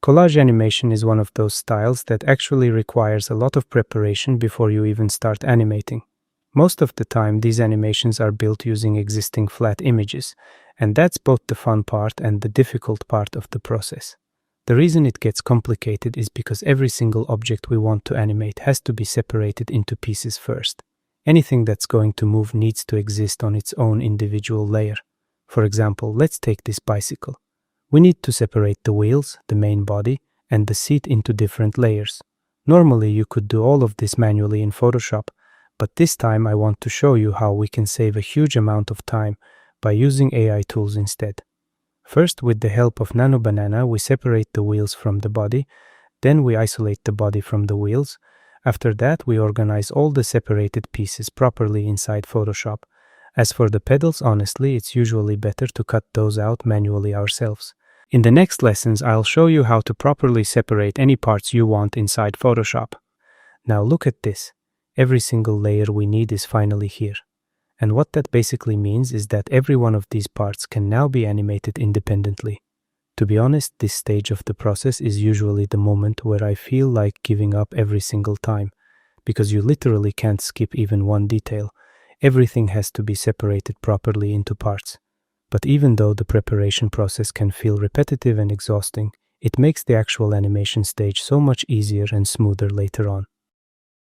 Collage animation is one of those styles that actually requires a lot of preparation before you even start animating. Most of the time, these animations are built using existing flat images, and that's both the fun part and the difficult part of the process. The reason it gets complicated is because every single object we want to animate has to be separated into pieces first. Anything that's going to move needs to exist on its own individual layer. For example, let's take this bicycle. We need to separate the wheels, the main body, and the seat into different layers. Normally, you could do all of this manually in Photoshop, but this time I want to show you how we can save a huge amount of time by using AI tools instead. First, with the help of NanoBanana, we separate the wheels from the body, then we isolate the body from the wheels. After that, we organize all the separated pieces properly inside Photoshop. As for the pedals, honestly, it's usually better to cut those out manually ourselves. In the next lessons, I'll show you how to properly separate any parts you want inside Photoshop. Now look at this. Every single layer we need is finally here. And what that basically means is that every one of these parts can now be animated independently. To be honest, this stage of the process is usually the moment where I feel like giving up every single time, because you literally can't skip even one detail. Everything has to be separated properly into parts. But even though the preparation process can feel repetitive and exhausting, it makes the actual animation stage so much easier and smoother later on.